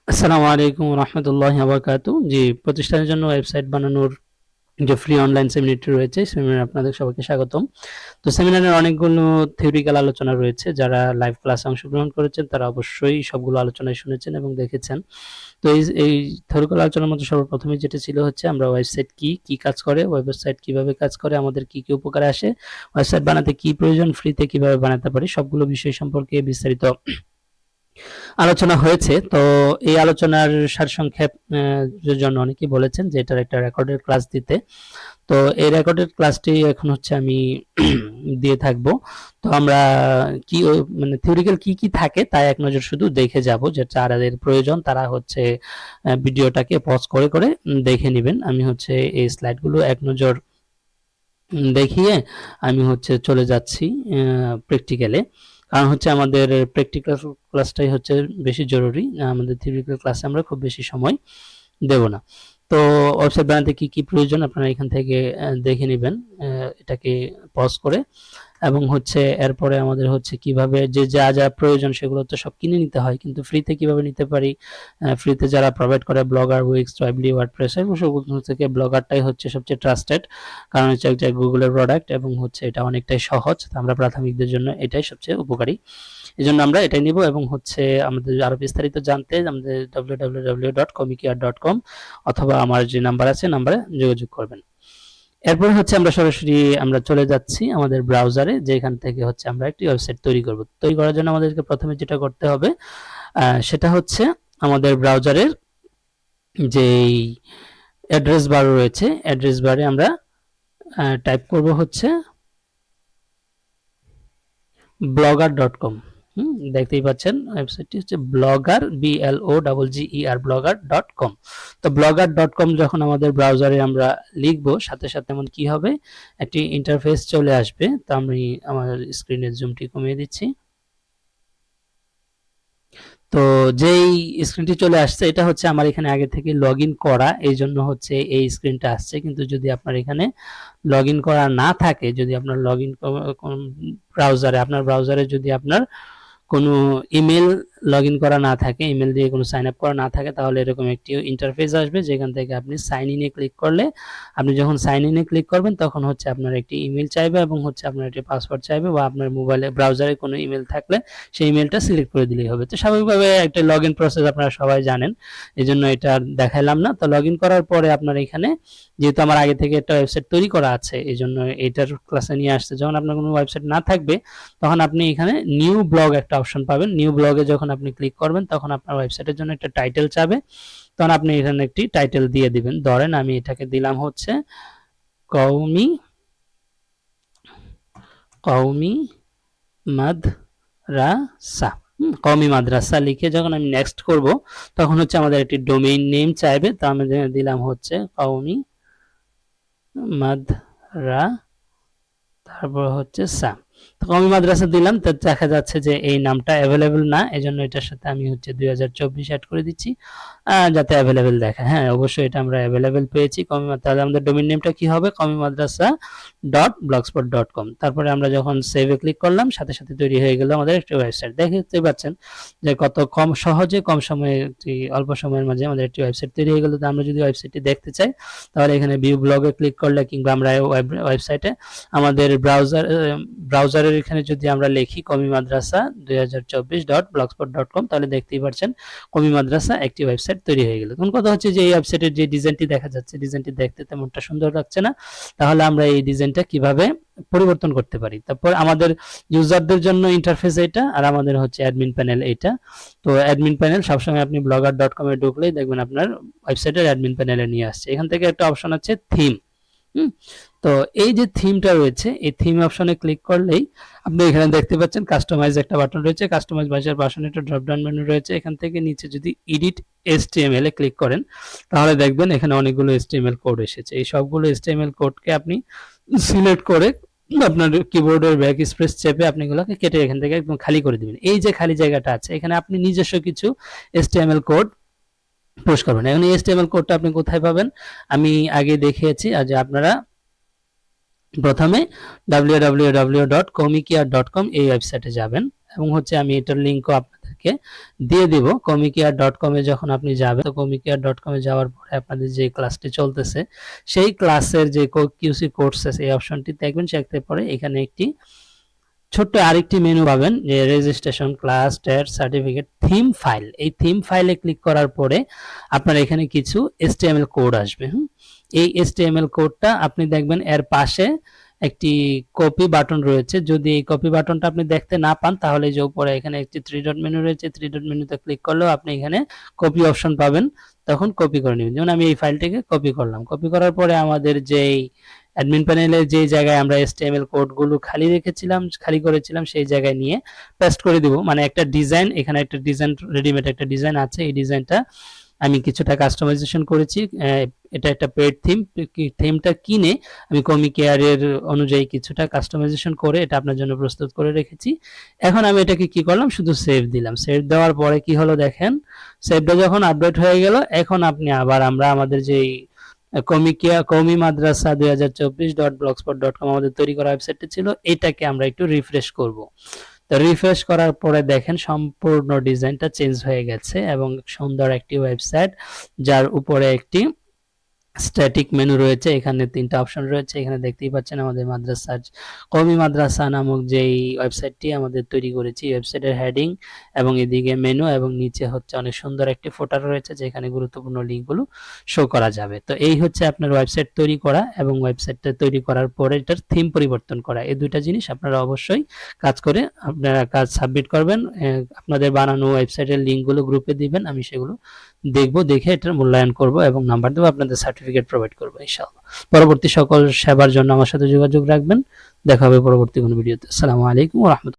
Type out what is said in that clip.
আসসালামু আলাইকুম রহমতুল্লাহি ওয়া বারাকাতুহু। জি, প্রতিষ্ঠানের জন্য ওয়েবসাইট বানানোর যে ফ্রি অনলাইন সেমিনারটি রয়েছে, সেমিনারে আপনাদের সবাইকে স্বাগতম। তো সেমিনারের অনেকগুলো থিওরিক্যাল আলোচনা রয়েছে। যারা লাইভ ক্লাসে অংশগ্রহণ করেছেন তারা অবশ্যই সবগুলো আলোচনায় শুনেছেন এবং দেখেছেন। তো এই থিওরিক্যাল আলোচনার মধ্যে সর্বপ্রথমে যেটা ছিল হচ্ছে আমরা ওয়েবসাইট কি কাজ করে, ওয়েবসাইট কিভাবে কাজ করে, আমাদের কি উপকারে আসে, ওয়েবসাইট বানাতে কি প্রয়োজন, ফ্রিতে কিভাবে বানাতে পারি, সবগুলো বিষয় সম্পর্কে বিস্তারিত আলোচনা হয়েছে। তো এই আলোচনার সারসংক্ষেপ জন্য অনেকেই বলেছেন যে এটার একটা রেকর্ডের ক্লাস দিতে। তো এই রেকর্ডের ক্লাসটি এখন হচ্ছে আমি দিয়ে থাকবো। তো আমরা মানে থিওরিক্যাল কি থাকে তাই এক নজর শুধু দেখে যাব, যে যাদের প্রয়োজন তারা হচ্ছে ভিডিওটাকে পজ করে করে দেখে নেবেন। আমি হচ্ছে এই স্লাইডগুলো এক নজর দেখিয়ে আমি হচ্ছে চলে যাচ্ছি প্র্যাকটিক্যালে। কারণ হচ্ছে আমাদের প্র্যাকটিক্যাল ক্লাসটাই হচ্ছে বেশি জরুরি। আমাদের থিওরিক্যাল ক্লাসে আমরা খুব বেশি সময় দেব না। তো ওয়েবসাইট বানাতে কি প্রয়োজন আপনারা এখান থেকে দেখে নেবেন, এটাকে পজ করে। এবং হচ্ছে এরপরে আমাদের হচ্ছে কিভাবে যা প্রয়োজন সেগুলো তো সব কিনে নিতে হয়, কিন্তু ফ্রিতে কিভাবে নিতে পারি। ফ্রিতে যারা প্রোভাইড করে ব্লগার, উইক্স, ট্রাইবলি, ওয়ার্ডপ্রেস, এগুলো থেকে ব্লগারটাই হচ্ছে সবচেয়ে ট্রাস্টেড, কারণ হচ্ছে একটা গুগলের প্রোডাক্ট এবং হচ্ছে এটা অনেকটাই সহজ। আমরা প্রাথমিকদের জন্য এটাই সবচেয়ে উপকারী, এই জন্য আমরা এটাই নিব। এবং হচ্ছে আমাদের আরো বিস্তারিত জানতে আমাদের www.comicare.com অথবা আমার যে নাম্বার আছে নাম্বারে যোগাযোগ করবেন। এরপর হচ্ছে আমরা সরাসরি চলে যাচ্ছি আমাদের ব্রাউজারে, যেখান থেকে হচ্ছে আমরা একটি ওয়েবসাইট তৈরি করব। তৈরি করার জন্য আমাদেরকে প্রথমে যেটা করতে হবে সেটা হচ্ছে আমাদের ব্রাউজারের যেই অ্যাড্রেস বার রয়েছে, অ্যাড্রেস বারে আমরা টাইপ করব হচ্ছে blogger.com। দেখতেই পাচ্ছেন ওয়েবসাইটটি হচ্ছে ব্লগার, BLOGGER blogger.com। তো blogger.com যখন আমাদের ব্রাউজারে আমরা লিখবো, সাথে সাথে এমন কি হবে, একটি ইন্টারফেস চলে আসবে। তো আমি আমার স্ক্রিনের জুমটি কমিয়ে দিচ্ছি। তো যেই স্ক্রিনটি চলে আসছে এটা হচ্ছে আমার এখানে আগে থেকে লগ ইন করা, এই জন্য হচ্ছে এই স্ক্রিনটা আসছে। কিন্তু যদি আপনার এখানে লগ ইন করা না থাকে, যদি আপনার লগ ইন আপনার ব্রাউজারে যদি আপনার কোনো ইমেল লগ ইন করা না থাকে, ইমেল দিয়ে কোনো সাইন আপ করা না থাকে, তাহলে এরকম একটি ইন্টারফেস আসবে, যেখান থেকে আপনি সাইন ইনে ক্লিক করলে, আপনি যখন সাইন ইনে ক্লিক করবেন তখন হচ্ছে আপনার একটি ইমেল চাইবে এবং হচ্ছে আপনার একটি পাসওয়ার্ড চাইবে, বা আপনার মোবাইলে ব্রাউজারে কোনো ইমেল থাকলে সেই ইমেলটা সিলেক্ট করে দিলেই হবে। তো স্বাভাবিকভাবে একটা লগ ইন প্রসেস আপনারা সবাই জানেন, এই জন্য এটা দেখাইলাম না। তো লগ ইন করার পরে আপনার এখানে, যেহেতু আমার আগে থেকে একটা ওয়েবসাইট তৈরি করা আছে, এই জন্য এইটার ক্লাসে নিয়ে আসছে। যখন আপনার কোনো ওয়েবসাইট না থাকবে তখন আপনি এখানে নিউ ব্লগ একটা অপশন পাবেন। নিউ ব্লগে যখন আপনি ক্লিক করবেন তখন আপনার ওয়েবসাইটের জন্য একটা টাইটেল চাবে, তখন আপনি এখানে একটি টাইটেল দিয়ে দিবেন। ধরেন আমি এটাকে দিলাম হচ্ছে কওমি মাদ্রাসা। কওমি মাদ্রাসা লিখে যখন আমি নেক্সট করব তখন হচ্ছে আমাদের একটি ডোমেইন নেম চাইবে। তো আমি দিলাম হচ্ছে কওমি মাদ্রাসা, তারপর হচ্ছে সা। তো কওমি মাদ্রাসা দিলাম, তো দেখা যাচ্ছে যে এই নামটা অ্যাভেলেবেল না, এজন্য এটার সাথে আমি হচ্ছে 2024 অ্যাড করে দিচ্ছি যাতে অ্যাভেলেবেল দেখায়। হ্যাঁ, অবশ্যই এটা আমরা অ্যাভেলেবেল পেয়েছি কওমি মাদ্রাসা। তাহলে আমাদের ডোমেইন নেমটা কি হবে, কওমি মাদ্রাসা .blogspot.com। তারপরে আমরা যখন সেভে ক্লিক করলাম, সাথে সাথে তৈরি হয়ে গেল আমাদের একটি ওয়েবসাইট। দেখতে পাচ্ছেন যে কত কম সহজে, কম সময়ে, অল্প সময়ের মাঝে আমাদের একটি ওয়েবসাইট তৈরি হয়ে গেল। তো আমরা যদি ওয়েবসাইটটি দেখতে চাই তাহলে এখানে ভিউ ব্লগে ক্লিক করলে, কিংবা আমরা ওয়েবসাইটে আমাদের ব্রাউজারের এখানে যদি আমরা লিখি কওমি মাদ্রাসা 2024.blogspot.com, তাহলে দেখতেই পাচ্ছেন কওমি মাদ্রাসা একটি ওয়েবসাইট তৈরি হয়ে গেল। কোন কথা হচ্ছে যে এই ওয়েবসাইটের যে ডিজাইনটি দেখা যাচ্ছে, ডিজাইনটি দেখতে তেমনটা সুন্দর লাগছে না, তাহলে আমরা এই ডিজাইনটা কিভাবে পরিবর্তন করতে পারি। তারপর আমাদের ইউজারদের জন্য ইন্টারফেস এটা, আর আমাদের হচ্ছে অ্যাডমিন প্যানেল এটা। তো অ্যাডমিন প্যানেল সবসময় আপনি blogger.com এ ঢুকলেই দেখবেন আপনার ওয়েবসাইটের অ্যাডমিন প্যানেলে নিয়ে আসছে। এখান থেকে একটা অপশন আছে থিম। তো এই যে থিমটা রয়েছে, এই থিম অপশনে ক্লিক করলেই আপনি এখানে দেখতে পাচ্ছেন কাস্টমাইজ একটা বাটন রয়েছে, কাস্টমাইজ ভাষার পাশে একটা ড্রপ ডাউন মেনু রয়েছে। এখান থেকে নিচে যদি এডিট HTML এ ক্লিক করেন তাহলে দেখবেন এখানে অনেকগুলো HTML কোড এসেছে। এই সবগুলো HTML কোডকে আপনি সিলেক্ট করে আপনার কিবোর্ডের ব্যাক স্পেস চেপে আপনি এগুলোকে কেটে এখান থেকে একদম খালি করে দিবেন। এই যে খালি জায়গাটা আছে, এখানে আপনি নিজস্ব কিছু HTML কোড পোস্ট করবেন। এখন এই HTML কোডটা আপনি কোথায় পাবেন, আমি আগে দেখিয়েছি। যে আপনারা প্রথমে www.comicare.com এই ওয়েবসাইটে যাবেন, এবং হচ্ছে আমি এটার লিঙ্কও আপনাদেরকে আপনাদেরকে দিয়ে দিব। comicare.com এ যখন আপনি যাবেন, তো comicare.com এ যাওয়ার পরে আপনাদের যে ক্লাসটি চলতেছে সেই ক্লাসের যে কিউসি কোর্সেস এই অপশনটি দেখবেন, সেটাতে পরে এখানে একটি ছোট্ট আরেকটি মেনু পাবেন যে registration, class, test, certificate, theme file. এই থিম ফাইলে ক্লিক করার পরে আপনার এখানে কিছু HTML কোড আসবে। এই HTML কোডটা আপনি দেখবেন এর পাশে একটি কপি বাটন রয়েছে। যদি এই কপি বাটনটা আপনি দেখতে না পান তাহলে যে উপরে এখানে একটি 3 ডট মেনু রয়েছে, 3 ডট মেনুতে ক্লিক করলেও আপনি এখানে কপি অপশন পাবেন, তখন কপি করে নেবেন। যেমন আমি এই ফাইলটিকে কপি করলাম। কপি করার পরে আমাদের যেই অ্যাডমিন প্যানেলে যে জায়গায় আমরা HTML কোডগুলো খালি করেছিলাম সেই জায়গায় নিয়ে পেস্ট করে দিব। মানে একটা ডিজাইন, এখানে একটা ডিজাইন রেডিমেড একটা ডিজাইন আছে, এই ডিজাইনটা আমি কিছুটা কাস্টমাইজেশন করেছি। এটা একটা পেড থিম, থিমটা কিনে আমি কমিকেয়ার এর অনুযায়ী কিছুটা কাস্টমাইজেশন করে এটা আপনার জন্য প্রস্তুত করে রেখেছি। এখন আমি এটাকে কি করলাম, শুধু সেভ দিলাম। সেভ দেওয়ার পরে কি হলো দেখেন, সেভটা যখন আপডেট হয়ে গেল, এখন আপনি আবার আমরা আমাদের যেই কমি মাদ্রাসা 2024.blogspot.com আমাদের তৈরি করা ওয়েবসাইটটা ছিল, এটাকে আমরা একটু রিফ্রেশ করব। তো রিফ্রেশ করার পরে দেখেন সম্পূর্ণ ডিজাইনটা চেঞ্জ হয়ে গেছে এবং সুন্দর একটি ওয়েবসাইট, যার উপরে একটি স্ট্যাটিক মেনু রয়েছে। এখানে 3টা অপশন রয়েছে। এখানে দেখতেই পাচ্ছেন আমাদের কওমি মাদ্রাসা নামক যেই ওয়েবসাইটটি আমাদের তৈরি করেছি, ওয়েবসাইটের হেডিং এবং এদিকে মেনু এবং নিচে হচ্ছে অনেক সুন্দর একটি ফুটার রয়েছে যেখানে গুরুত্বপূর্ণ লিঙ্কগুলো শো করা যাবে। তো এই হচ্ছে আপনার ওয়েবসাইট তৈরি করা এবং ওয়েবসাইটটা তৈরি করার পরে এটার থিম পরিবর্তন করা। এই দুইটা জিনিস আপনারা অবশ্যই কাজ করে আপনারা কাজ সাবমিট করবেন। আপনাদের বানানো ওয়েবসাইটের লিঙ্কগুলো গ্রুপে দিবেন, আমি সেগুলো দেখবো, দেখে এটার মূল্যায়ন করব এবং নাম্বার দেবো, আপনাদের সার্টিফিকেট প্রোভাইড করবো ইনশাআল্লাহ। পরবর্তী সকল সেবার জন্য আমার সাথে যোগাযোগ রাখবেন। দেখা হবে পরবর্তী কোনো ভিডিওতে। আসসালামু আলাইকুম ওয়া রাহমাতুল্লাহ।